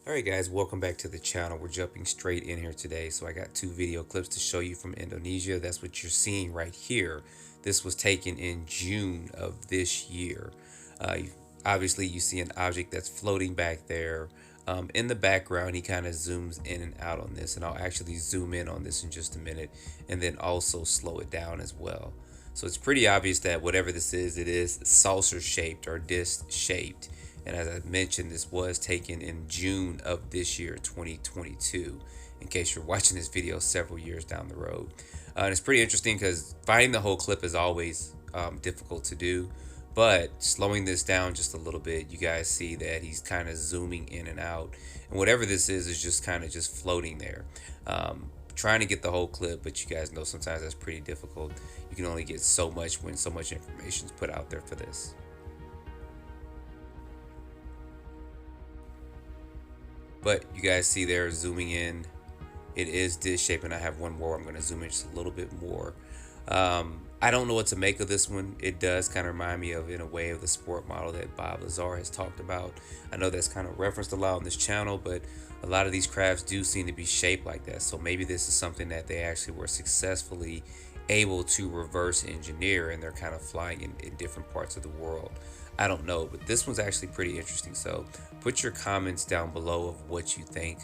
Alright guys, welcome back to the channel. We're jumping straight in here today. So I got two video clips to show you from Indonesia. That's what you're seeing right here. This was taken in June of this year. Obviously you see an object that's floating back there. In the background, he kind of zooms in and out on this, and I'll actually zoom in on this in just a minute and then also slow it down as well. So it's pretty obvious that whatever this is, it is saucer shaped or disc shaped. And as I mentioned, this was taken in June of this year, 2022, in case you're watching this video several years down the road. And it's pretty interesting because finding the whole clip is always difficult to do. But slowing this down just a little bit, you guys see that he's kind of zooming in and out. And whatever this is just kind of just floating there. Trying to get the whole clip, but you guys know sometimes that's pretty difficult. You can only get so much when so much information is put out there for this. But you guys see there, zooming in, it is disc shape, and I have one more. I'm going to zoom in just a little bit more. I don't know what to make of this one. It does kind of remind me of, in a way, of the sport model that Bob Lazar has talked about. I know that's kind of referenced a lot on this channel, but a lot of these crafts do seem to be shaped like that. So maybe this is something that they actually were successfully able to reverse engineer, and they're kind of flying in different parts of the world. I don't know, but this one's actually pretty interesting. So put your comments down below of what you think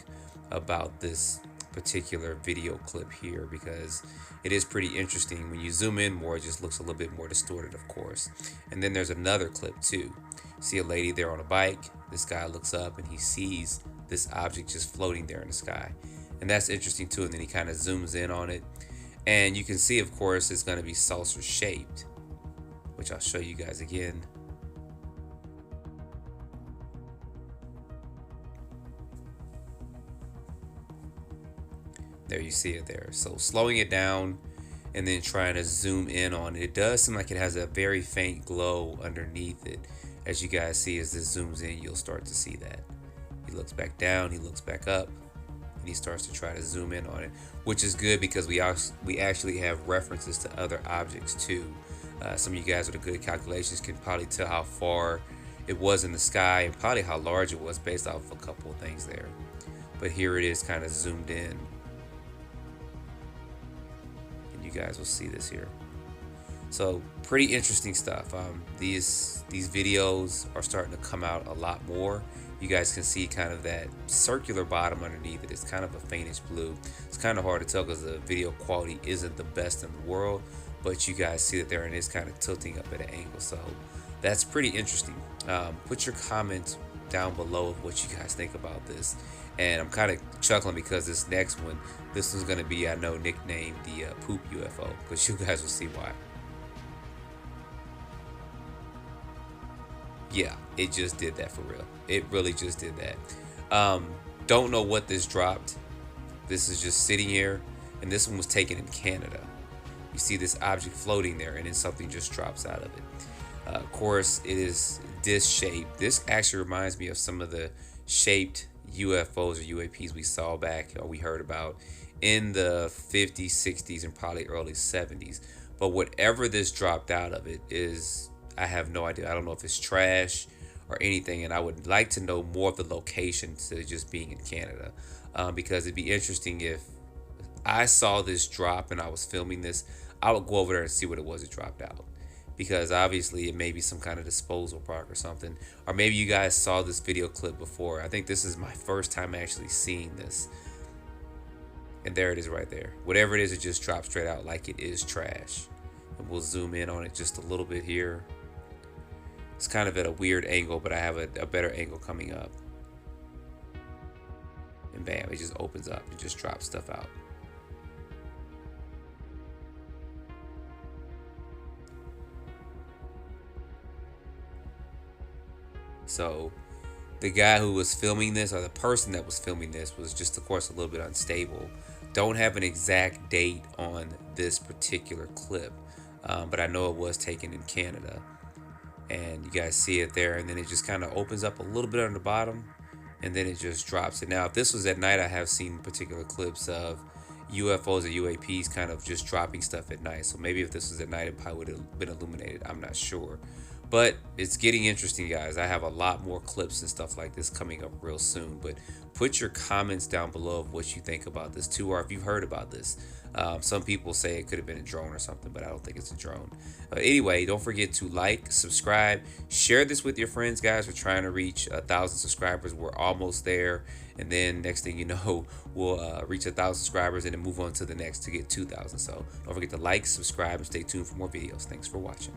about this particular video clip here, because it is pretty interesting. When you zoom in more, it just looks a little bit more distorted, of course. And then there's another clip too. See a lady there on a bike. This guy looks up and he sees this object just floating there in the sky, and that's interesting too. And then he kind of zooms in on it, and you can see, of course, it's going to be saucer shaped, which I'll show you guys again. There, you see it there. So slowing it down and then trying to zoom in on it, it does seem like it has a very faint glow underneath it. As you guys see, as this zooms in, you'll start to see that. He looks back down, he looks back up, and he starts to try to zoom in on it, which is good because we actually have references to other objects too. Some of you guys with a good calculations can probably tell how far it was in the sky and probably how large it was based off a couple of things there. But here it is kind of zoomed in. You guys will see this here. So pretty interesting stuff. These videos are starting to come out a lot more. You guys can see kind of that circular bottom underneath it. It's kind of a faintish blue. It's kind of hard to tell because the video quality isn't the best in the world, but you guys see that there, and it's kind of tilting up at an angle. So that's pretty interesting. Put your comments down below of what you guys think about this. And I'm kind of chuckling because this next one, this one's going to be, I know, nicknamed the poop UFO, but you guys will see why. Yeah, it just did that for real. It really just did that. Don't know what this dropped. This is just sitting here, and this one was taken in Canada. You see this object floating there, and then something just drops out of it. Of course, it is disc shaped. This actually reminds me of some of the shaped UFOs or UAPs we saw back, or we heard about in the 50s, 60s, and probably early 70s. But whatever this dropped out of it is, I have no idea. I don't know if it's trash or anything, and I would like to know more of the location to just being in Canada, because it'd be interesting if I saw this drop and I was filming this. I would go over there and see what it was it dropped out, because obviously it may be some kind of disposal product or something. Or maybe you guys saw this video clip before. I think this is my first time actually seeing this. And there it is right there. Whatever it is, it just drops straight out like it is trash. And we'll zoom in on it just a little bit here. It's kind of at a weird angle, but I have a better angle coming up. And bam, it just opens up. It just drops stuff out. So the guy who was filming this, or the person that was filming this, was just, of course, a little bit unstable. Don't have an exact date on this particular clip, but I know it was taken in Canada. And you guys see it there, and then it just kind of opens up a little bit on the bottom, and then it just drops it. Now, if this was at night, I have seen particular clips of UFOs or UAPs kind of just dropping stuff at night. So maybe if this was at night, it probably would have been illuminated. I'm not sure. But it's getting interesting, guys. I have a lot more clips and stuff like this coming up real soon. But put your comments down below of what you think about this too, or if you've heard about this. Some people say it could have been a drone or something, but I don't think it's a drone. Anyway, don't forget to like, subscribe, share this with your friends, guys. We're trying to reach 1,000 subscribers. We're almost there. And then next thing you know, we'll reach 1,000 subscribers and then move on to the next to get 2,000. So don't forget to like, subscribe, and stay tuned for more videos. Thanks for watching.